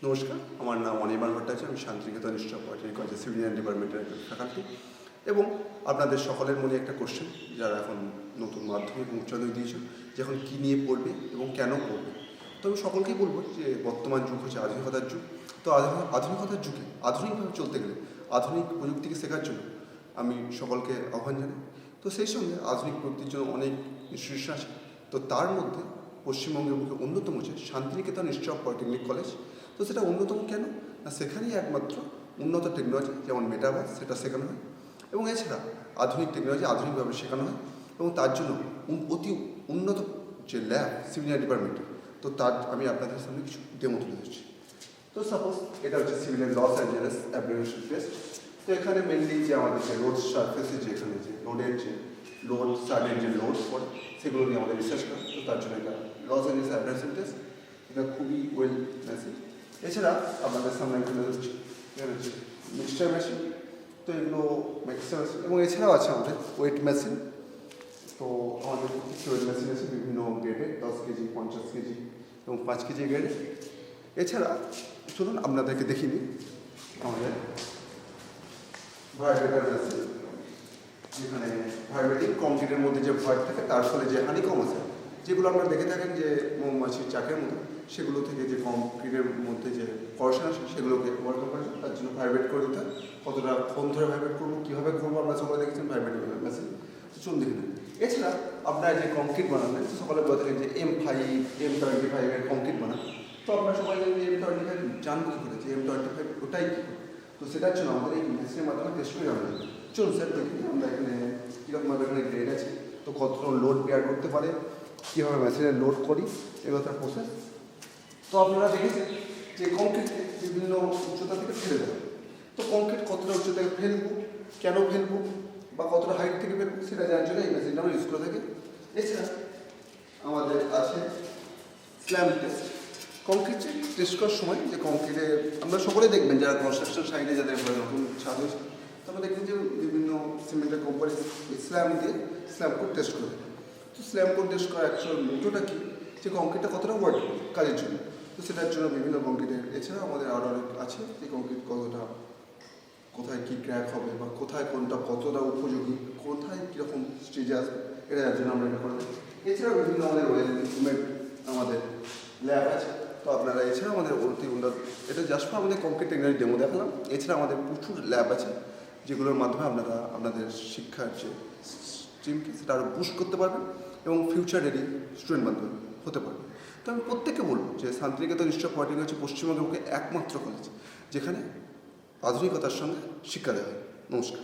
নমস্কার, আমার নাম অনির্বাণ ভট্টাচার্য। আমি শান্তিনিকেতন ইনস্টিটিউট অফ পলিটেকনিক কলেজের সিভিল ইঞ্জিনিয়ারিং ডিপার্টমেন্টের একজন ফ্যাকাল্টি। এবং আপনাদের সকলের মনে একটা কোশ্চেন, যারা এখন নতুন মাধ্যমিক এবং উচ্চ মাধ্যমিক দিয়েছে, যে এখন কী নিয়ে পড়বে এবং কেন পড়বে। তো আমি সকলকেই বলবো যে বর্তমান যুগ হচ্ছে আধুনিকতার যুগ। তো আধুনিকতার যুগে আধুনিকভাবে চলতে গেলে আধুনিক প্রযুক্তিকে শেখার জন্য আমি সকলকে আহ্বান জানাই। তো সেই সঙ্গে আধুনিক প্রযুক্তির জন্য অনেক ইনস্টিটিউশন আছে। তো তার মধ্যে পশ্চিমবঙ্গের মুখে অন্যতম হচ্ছে Shantiniketan institute of polytechnic college. তো সেটা অন্যতম কেন না, সেখানেই একমাত্র উন্নত টেকনোলজি যেমন মেটাভার্স সেটা শেখানো হয়, এবং এছাড়া আধুনিক টেকনোলজি আধুনিকভাবে শেখানো হয়। এবং তার জন্য অতি উন্নত যে ল্যাব সিভিল ইঞ্জিনিয়ারিং ডিপার্টমেন্টে, তো তার আমি আপনাদের সামনে কিছু ডেমো তুলে ধরছি। তো সাপোজ এটা হচ্ছে civil Los Angeles abbreviation test. তো এখানে মেনলি যে আমাদের যে রোড সার্ফেসে যে এখানে যে রোডের যে লোড সার্ভের যে লোডস পড়ে সেগুলো নিয়ে আমাদের রিসার্চ করা। তো তার জন্য এটা লস অ্যাঞ্জেলেস অ্যাব্রিভিয়েশন টেস্ট, এটা খুবই ওয়েল মেশিন। এছাড়া আপনাদের সামনে এখানে হচ্ছে মিক্সচার মেশিন। তো এগুলো মিক্সচার মেশিন, এবং এছাড়াও আছে আমাদের ওয়েট মেশিন। তো আমাদের কিছু ওয়েট মেশিন আছে বিভিন্ন গ্রেডে, 10 কেজি, 50 কেজি এবং 5 কেজি গ্রেডে। এছাড়া চলুন আপনাদেরকে দেখিয়ে নিই আমাদের ভাইব্রেটার মেশিন, যেখানে ভাইব্রেটিং কংক্রিটের মধ্যে যে ভয়েড থাকে তার ফলে যে হানিকম আছে, যেগুলো আপনারা দেখে থাকেন যে মৌমাছির চাকের মতো, সেগুলো থেকে যে কংক্রিটের মধ্যে যে করশন আসে সেগুলোকে ওভারকাম করা যায়। তার জন্য ভাইব্রেট করে দিতে হয়। কতটা ক্ষণ ধরে ভাইব্রেট করবো, কীভাবে করবো, আমরা সবাই দেখেছেন ভাইব্রেট মেশিন। তো চলুন দেখে নেন। এছাড়া আপনারা যে কংক্রিট বানাবেন, সকলে বলে থাকেন যে M5, M25 এর কংক্রিট বানান। তো আপনারা সবাই জানেন যে M25 জানবো কী করে যে M25 ওটাই কী করে। তো সেটার জন্য আমাদের এই মেশিনের মাধ্যমে টেস্ট করে জানা যাবে। চলুন স্যার দেখি আমরা এখানে কীরকমভাবে এখানে গ্রেড আছে, তো কতটা লোড বেয়ার করতে পারে, কীভাবে মেশিনে লোড করি, এগুলো তার প্রসেস। তো আপনারা দেখেছেন যে কংক্রিটকে বিভিন্ন উচ্চতা থেকে ফেলে দেবে। তো কংক্রিট কতটা উচ্চতা থেকে ফেলবো, কেন ফেলবো, বা কতটা হাইট থেকে ফেলবো, সেটা জানার জন্য এই মেশিনটা আমরা ইউজ করে থাকি। এছাড়া আমাদের আছে স্ল্যাম টেস্ট। কংক্রিট টেস্ট করার সময় যে কংক্রিটে আমরা সকলে দেখবেন যারা কনস্ট্রাকশন সাইডে যাদের ঘরে নতুন ছাদ হয়েছে, তারপরে দেখবেন যে বিভিন্ন সিমেন্টের কোম্পানি স্ল্যাম দিয়ে স্ল্যাম কোড টেস্ট করে। তো স্ল্যাম কোড টেস্ট করা অ্যাকচুয়াল মোটোটা কী, যে কংক্রিটটা কতটা ওয়ার্ক কাজের জন্য। তো সেটার জন্য বিভিন্ন কংক্রিটের এছাড়া আমাদের আরও অনেক আছে যে কংক্রিট কতটা, কোথায় কী ক্র্যাক হবে, বা কোথায় কোনটা কতটা উপযোগী, কোথায় কীরকম স্টেজে আসবে, এটা যার জন্য আমরা এটা করে থাকি। এছাড়াও বিভিন্ন আমাদের ওয়েল ইনস্ট্রুমেন্ট আমাদের ল্যাব আছে। তো আপনারা এছাড়া আমাদের অতি উন্নত, এটা জাস্ট আমাদের কংক্রিট টেকনোলজি ডেমো দেখালাম। এছাড়া আমাদের প্রচুর ল্যাব আছে, যেগুলোর মাধ্যমে আপনারা আপনাদের শিক্ষার যে স্ট্রিমকে সেটা আরও বুস্ট করতে পারবেন এবং ফিউচার রেডি স্টুডেন্ট মাধ্যমে হতে পারবে। তো আমি প্রত্যেককে বলবো যে শান্তিনিকেতন ইনস্টিটিউট অফ পলিটেকনিক হচ্ছে পশ্চিমবঙ্গের একমাত্র কলেজ যেখানে আধুনিকতার সঙ্গে শিক্ষা দেওয়া হয়। নমস্কার।